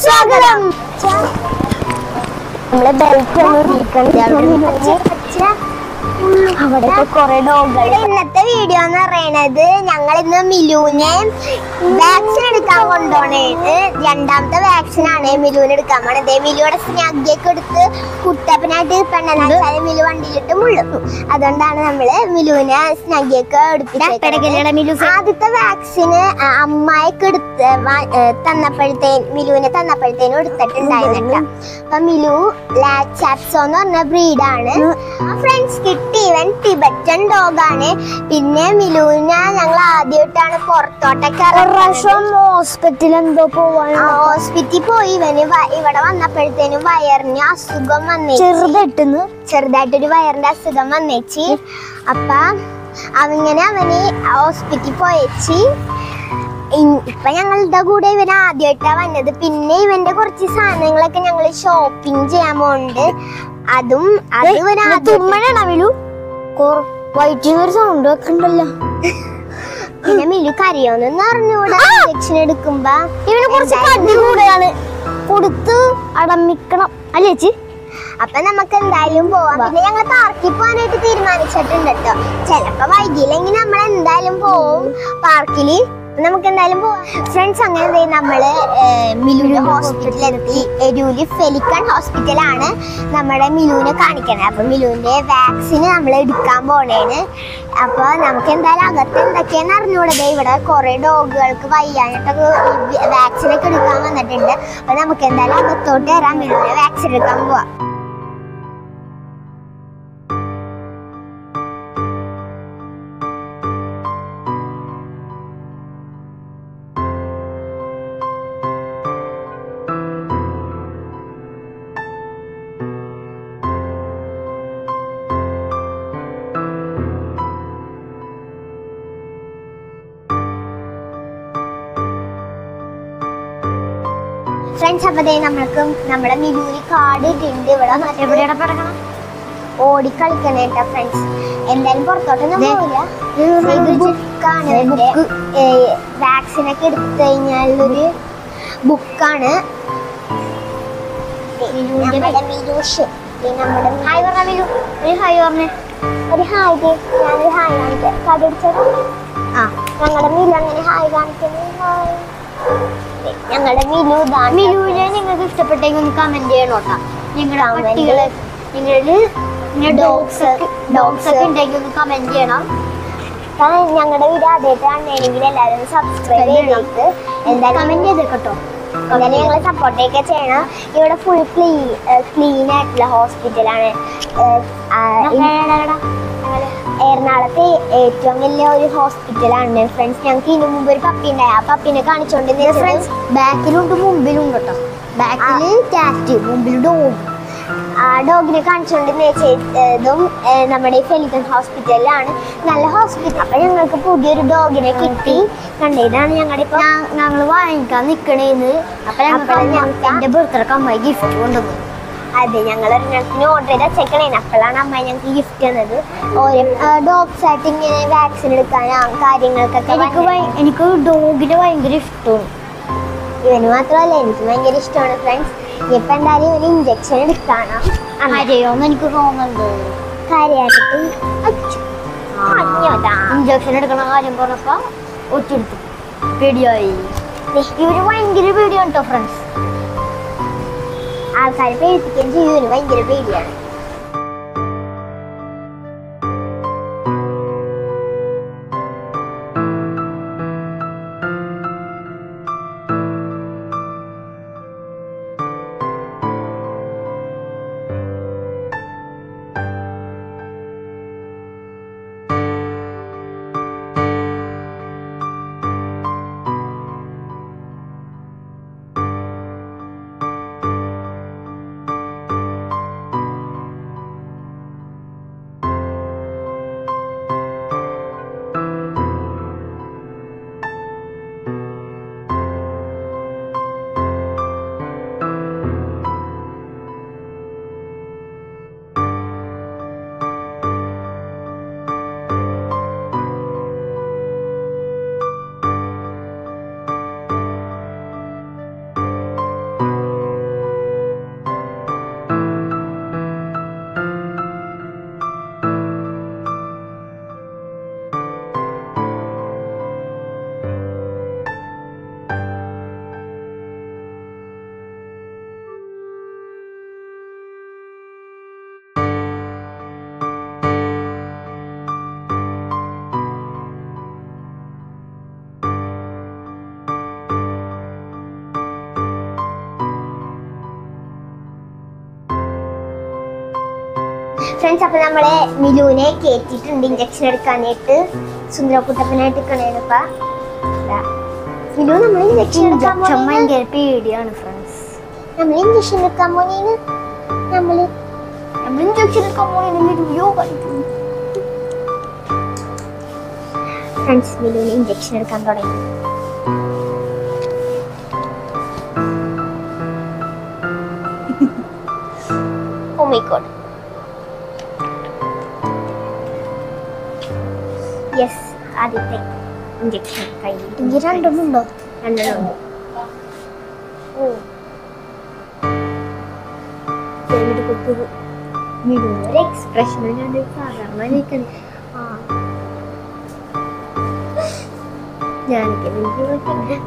സ്വാഗതം. നമ്മളെ ബെൽറ്റ് അവിടെ കുറെ ഡോഗുകൾ. ഇന്നത്തെ വീഡിയോ എന്ന് പറയുന്നത് ഞങ്ങൾ ഇന്ന് മിലുവിനെ വാക്സിൻ എടുക്കാൻ കൊണ്ടുപോണേണ്. രണ്ടാമത്തെ വാക്സിൻ ആണ് മിലുവിന് എടുക്കാൻ പോണത്. മിലുവിടെ സ്നാഗ്ഗൊക്കെ എടുത്ത് കുട്ടപ്പനായിട്ട് പെണ്ണാച്ചാല് മിലു വണ്ടിയിലിട്ട് മുള്ളും. അതുകൊണ്ടാണ് നമ്മള് മിലുവിനെ സ്നാഗ്ഗൊക്കെ എടുപ്പിച്ചേക്കുന്നത്. ആദ്യത്തെ വാക്സിന് അമ്മായിക്ക് എടുത്ത് മിലുവിനെ തന്നപ്പോഴത്തേനും എടുത്തിട്ടുണ്ടായിരുന്നില്ല. അപ്പൊ മിലു ലാച്ചാപ്സോ എന്ന് പറഞ്ഞ ബ്രീഡാണ്. ഫ്രണ്ട്സ് കിട്ടി. ഇവൻ ടിബറ്റൻ ഡോഗാണ്. പിന്നെ മിലുവിനെ ഞങ്ങൾ ആദ്യമായിട്ടാണ് പുറത്തോട്ടൊക്കെ ഹോസ്പിറ്റലിൽ എന്തോ പോവാൻ ഹോസ്പിറ്റലിൽ പോയി. ഇവന് ഇവിടെ വന്നപ്പോഴത്തേനും വയറിന് അസുഖം വന്നേ, ചെറുതായിട്ടൊരു വയറിന്റെ അസുഖം വന്നേച്ച്. അപ്പൊ അവന് ഹോസ്പിറ്റലിൽ പോയേച്ച്. ഇപ്പൊ ഞങ്ങളുടെ കൂടെ ഇവൻ ആദ്യമായിട്ടാ വന്നത്. പിന്നെ ഇവന്റെ കുറച്ച് സാധനങ്ങളൊക്കെ ഞങ്ങൾ ഷോപ്പിംഗ് ചെയ്യാൻ പോകുന്നുണ്ട്. അതും വൈറ്റിനൊരു സൗണ്ട് ഒക്കെ ഉണ്ടല്ലോ. പിന്നെ മിലു കരയോന്നൊന്നും അറിഞ്ഞൂടാ. ഇഞ്ചക്ഷൻ എടുക്കുമ്പോ ഇവന് കുറച്ച് കടി കൂടെയാണ്, കൊടുത്ത് അടമിക്കണം അല്ലേ ചേച്ചി? അപ്പൊ നമുക്ക് എന്തായാലും പോവാം. പിന്നെ ഞങ്ങൾ പാർക്കിൽ പോകാനായിട്ട് തീരുമാനിച്ചിട്ടുണ്ട് കേട്ടോ. ചിലപ്പോ വൈകിയില്ലെങ്കിൽ നമ്മൾ എന്തായാലും പോവും പാർക്കില്. നമുക്ക് എന്തായാലും പോവാം ഫ്രണ്ട്സ്. അങ്ങനെ നമ്മള് മിലുവിന്റെ ഹോസ്പിറ്റലിലെത്തി. എരൂര് ഫെലിക്കൺ ഹോസ്പിറ്റലാണ് നമ്മുടെ മിലുവിനെ കാണിക്കണേ. അപ്പൊ മിലുവിന്റെ വാക്സിന് നമ്മൾ എടുക്കാൻ പോണേണ്. അപ്പൊ നമുക്ക് എന്തായാലും അകത്ത് എന്തൊക്കെയാന്ന് അറിഞ്ഞൂടേ. ഇവിടെ കുറെ ഡോഗുകൾക്ക് വയ്യാഞ്ഞിട്ടൊക്കെ വാക്സിനൊക്കെ എടുക്കാൻ വന്നിട്ടുണ്ട്. അപ്പൊ നമുക്ക് എന്തായാലും അകത്തോട്ട് വരാം, മിലുവിനെ വാക്സിൻ എടുക്കാൻ പോവാം. ഫ്രണ്ട്സ്, അപ്പൊ നമ്മൾക്ക് നമ്മുടെ മിലുവിന് കാർഡ് ഇട്ടുണ്ട്. ഇവിടെ ഓടിക്കളിക്കണേ കേട്ടോ ഫ്രണ്ട്സ്. എന്തായാലും പുറത്തോട്ടൊന്നും പോവില്ല. ബുക്കാണ്, വാക്സിനൊക്കെ എടുത്തു കഴിഞ്ഞാലൊരു ബുക്കാണ്. നമ്മുടെ മിലൂഷ് നമ്മുടെ ഹായ് പറഞ്ഞ മിലു, ഒരു ഹായ് പറഞ്ഞേ. ഒരു ഹായ്, ഞാനൊരു ഹായ് കാണിക്കാം. കാർഡ് അടിച്ചോ. ആ, ഞങ്ങളുടെ മിലു അങ്ങനെ ഹായ് കാണിക്കുന്നു. ഹായ്. ഞങ്ങളുടെ മിലുവിനെ നിങ്ങൾക്ക് ഇഷ്ടപ്പെട്ടെങ്കിൽ ഒന്ന് കമന്റ് ചെയ്യണോട്ടാ. നിങ്ങളുടെ പട്ടികള്, നിങ്ങളുടെ ഡോഗ്സ് ഒക്കെ ഉണ്ടെങ്കിൽ ഒന്ന് കമന്റ് ചെയ്യണം. ഞങ്ങളുടെ വീഡിയോ ആദ്യമായിട്ട് കാണണമെങ്കിൽ എല്ലാവരും സബ്സ്ക്രൈബ് ചെയ്തിട്ട് എന്തായാലും കമന്റ് ചെയ്തേക്കട്ടോ. എന്തായാലും ഞങ്ങൾ സപ്പോർട്ടൊക്കെ ചെയ്യണം. ഇവിടെ ഫുൾ ക്ലീൻ ആയിട്ടുള്ള ഹോസ്പിറ്റലാണ്. എറണാകുളത്തെ ഏറ്റവും വലിയ ഒരു ഹോസ്പിറ്റലാണ് ഫ്രണ്ട്സ്. ഞങ്ങൾക്ക് ഇതിനു മുമ്പ് ഒരു പപ്പി ഉണ്ടായി. ആ പപ്പിനെ കാണിച്ചോണ്ടിരുന്ന ഫ്രണ്ട്സ്. ബാക്കിലുണ്ട് മുമ്പിലും കേട്ടോ. ബാക്കില് ക്യാറ്റ്, മുമ്പിൽ ഡോഗ്. ആ ഡോഗിനെ കാണിച്ചോണ്ടിരുന്നതും നമ്മുടെ ഈ ഫെലിക്കൺ ഹോസ്പിറ്റലിലാണ്. നല്ല ഹോസ്പിറ്റൽ. അപ്പൊ ഞങ്ങൾക്ക് പുതിയൊരു ഡോഗിനെ കിട്ടി. കണ്ടതാണ് ഞങ്ങളുടെ ഇപ്പൊ ഞങ്ങൾ വാങ്ങിക്കാൻ നിക്കണേന്ന്. അപ്പൊ ഞങ്ങൾക്ക് എന്റെ ബർത്ത്ഡേക്ക് അമ്മായി ഗിഫ്റ്റ് കൊണ്ടുവന്നു. അതെ, ഞങ്ങൾ ഒരെണ്ണത്തിന് ഓർഡർ ചെയ്ത് വെച്ചേക്കണേന്. അപ്പോഴാണ് അമ്മായി ഞങ്ങൾക്ക് ഗിഫ്റ്റ് തന്നത്. ഓരോ ഡോഗ്സ് ആയിട്ട് ഇങ്ങനെ വാക്സിൻ എടുക്കാനും കാര്യങ്ങൾക്കൊക്കെ. എനിക്ക് ഡോഗിനെ ഭയങ്കര ഇഷ്ടമാണ്. ഇവന് മാത്രമല്ല, എനിക്ക് ഭയങ്കര ഇഷ്ടമാണ് ഫ്രണ്ട്സ്. ഇപ്പൊ എന്തായാലും ഇവന് ഇഞ്ചക്ഷൻ എടുക്കാനോ അറിയോന്ന് എനിക്ക് തോന്നുന്നുണ്ട്. കാര്യമായിട്ട് ഇഞ്ചക്ഷൻ എടുക്കണ കാര്യം പറഞ്ഞപ്പോ ഒറ്റെടുത്തു പേടിയായി. ഇവര് ഭയങ്കര പേടിയാണ് കേട്ടോ ഫ്രണ്ട്സ്. ആൾക്കാരെ പേടിപ്പിക്കുകയും ചെയ്യും. ഇവന് ഭയങ്കര പേടിയാണ്. ഫ്രണ്ട്സ്, അപ്പൊ നമ്മള് മിലുവിനെ കേറ്റിട്ടുണ്ട് ഇഞ്ചക്ഷൻ എടുക്കാനായിട്ട്. സുന്ദരക്കുട്ടപ്പനായിട്ട് നിൽക്കണേനപ്പ മിലു നമ്മൾ ഇഞ്ചക്ഷൻ എടുക്കാൻ ഭയങ്കര പേടിയാണ് ഫ്രണ്ട്സ്. നമ്മൾ ഇഞ്ചക്ഷൻ എടുക്കാൻ പോണേന് ഇഞ്ചക്ഷൻ എടുക്കാൻ പോണേന് ഫ്രണ്ട്സ്, മിലുവിന് ഇഞ്ചക്ഷൻ എടുക്കാൻ തുടങ്ങി. Oh my god. Yes, ആദ്യത്തെ ഇഞ്ചക്ഷൻ കഴിഞ്ഞു. രണ്ടെണ്ണുണ്ടോ? രണ്ടെണ്ണമുണ്ട്. മിലുവിനൊരു എക്സ്പ്രഷൻ സാധാരണ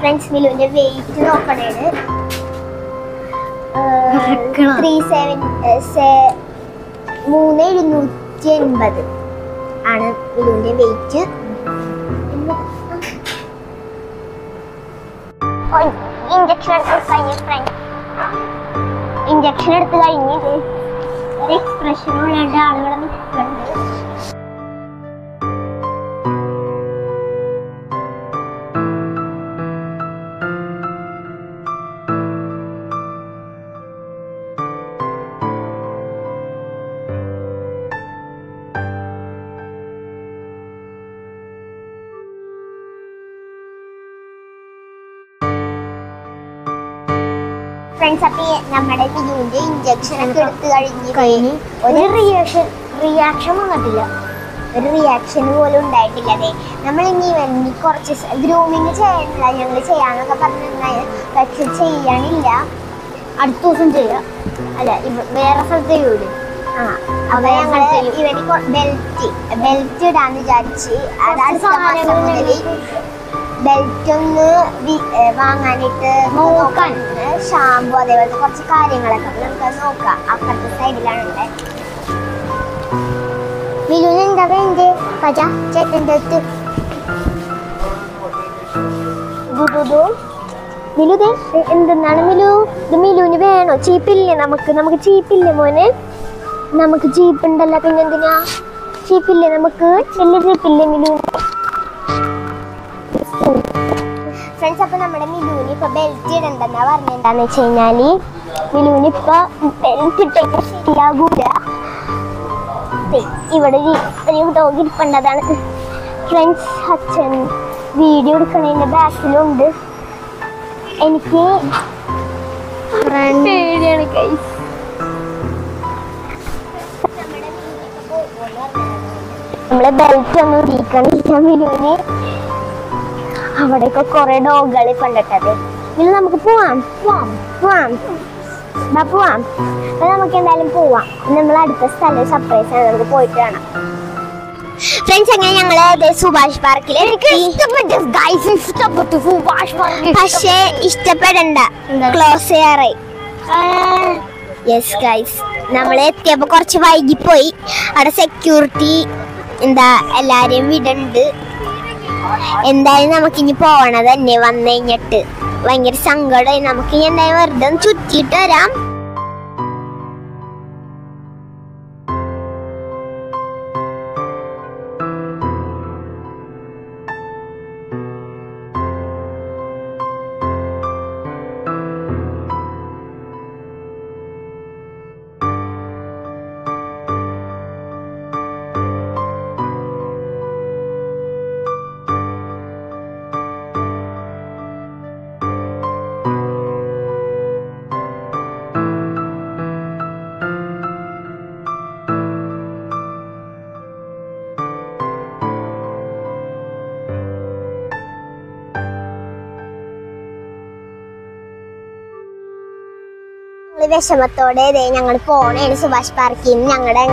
ഫ്രണ്ട്സ്, മിലുവിന്റെ വെയിറ്റ് നോക്കണേണ് 3780 ആണ് മിലുവിന്റെ വെയിറ്റ്. ഇഞ്ചക്ഷൻ എടുത്ത് കഴിഞ്ഞ് എക്സ്പ്രഷനുള്ള രണ്ട് ആളുകളെ നിൽക്കുന്നുണ്ട്. ഫ്രണ്ട്സ്, അപ്പൊ നമ്മുടെ മിലുവിന്റെ ഇഞ്ചക്ഷൻ ഒക്കെ എടുത്ത് കഴിഞ്ഞ് ഒരു റിയാക്ഷൻ വന്നിട്ടില്ല. ഒരു റിയാക്ഷൻ പോലും ഉണ്ടായിട്ടില്ല. അതെ, നമ്മൾ ഇനി കുറച്ച് ഗ്രൂമിങ് ചെയ്യണില്ല, ഞങ്ങൾ ചെയ്യാന്നൊക്കെ പറഞ്ഞിട്ടുണ്ടായി. പക്ഷെ ചെയ്യാനില്ല. അടുത്ത ദിവസം ചെയ്യാം. അല്ല, വേറെ സ്ഥലത്ത് ചെയ്യൂലേ? അപ്പൊ ഞങ്ങള് ഇവന് ബെൽറ്റ് ഇടാന്ന് വിചാരിച്ച് ബെൽറ്റ് ഒന്ന് വാങ്ങാനായിട്ട് നോക്കാൻ ഷാമ്പു അതേപോലത്തെ കുറച്ച് കാര്യങ്ങളൊക്കെ നമുക്ക് നോക്കാം. അപ്പുറത്തെ സൈഡിലാണ് ഉള്ളത്. മിലുവിന് എന്താ വേണ്ടേ? ചേട്ടൻ്റെ അടുത്ത് മിലു എന്തെന്നാണ് മിലു? ഇത് മിലുവിന് വേണോ? ചീപ്പില്ലേ? നമുക്ക് ചീപ്പില്ലേ മോനെ? നമുക്ക് ചീപ്പ് ഉണ്ടല്ലോ, പിന്നെന്തിനാ ചീപ്പില്ലേ? നമുക്ക് വലിയ ചീപ്പില്ലേ മിലു? ഫ്രണ്ട്സ്, അപ്പൊ നമ്മുടെ മിലുവിന് ഇപ്പൊ ബെൽറ്റ് ഇടണ്ടെന്നാ പറഞ്ഞെന്താന്ന് വെച്ച് കഴിഞ്ഞാല് മിലുവിന് ഇപ്പൊ ബെൽറ്റ് ഇട്ടേക്ക് ശരിയാകൂല. ഇവിടെ ഒരു ഡോഗ് ഇരിപ്പണ്ടതാണ്. ഫ്രണ്ട്സ്, അച്ഛൻ വീഡിയോ എടുക്കണതിന്റെ ബാക്കിലുണ്ട്. എനിക്ക് പേടിയാണ് ഗൈസ്. നമ്മളെ ബെൽറ്റ് ഒന്നും ഇരിക്കണില്ല മിലുവിന്. അവിടെയൊക്കെ കുറെ ഡോഗുകൾ കണ്ടിട്ടത്. മിലു, നമുക്ക് പോവാം. അപ്പൊ നമുക്ക് എന്തായാലും പോവാം. നമ്മൾ അടുത്ത സ്ഥലം സർപ്രൈസ് ആണ്, നമുക്ക് പോയിട്ട് കാണാം. ഫ്രണ്ട്സ്, അങ്ങനെ ഞങ്ങള് സുഭാഷ് പാർക്കിൽ പക്ഷേ ഇഷ്ടപ്പെടണ്ട, ക്ലോസ് ചെയ്യാറായി. യെസ് ഗൈസ്, നമ്മൾ എത്തിയപ്പോ കുറച്ച് വൈകിപ്പോയി. അവിടെ സെക്യൂരിറ്റി എല്ലാരെയും വിടുന്നുണ്ട്. എന്തായാലും നമുക്കിനി പോവണത് തന്നെ. വന്നു കഴിഞ്ഞിട്ട് ഭയങ്കര സങ്കടമായി. നമുക്കിനി എന്തായാലും വെറുതെ ചുറ്റിയിട്ട് വരാം. വിഷമത്തോടെ ഞങ്ങൾ പോണേണ് സുഭാഷ് പാർക്കിൽ നിന്ന്. ഞങ്ങളുടെ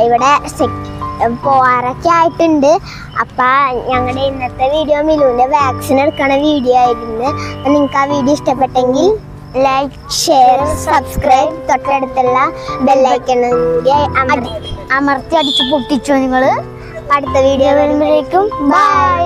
ഇവിടെ പോവാറൊക്കെ ആയിട്ടുണ്ട്. അപ്പൊ ഞങ്ങളുടെ ഇന്നത്തെ വീഡിയോ മിലുവിന്റെ വാക്സിൻ എടുക്കണ വീഡിയോ ആയിരുന്നു. അപ്പൊ നിങ്ങൾക്ക് ആ വീഡിയോ ഇഷ്ടപ്പെട്ടെങ്കിൽ ലൈക്ക്, ഷെയർ, സബ്സ്ക്രൈബ്, തൊട്ടടുത്തുള്ള ബെല്ലൈക്കൺ അമർത്തി അടിച്ച് പൊട്ടിച്ചോ നിങ്ങൾ. അടുത്ത വീഡിയോ വരുമ്പോഴേക്കും ബൈ.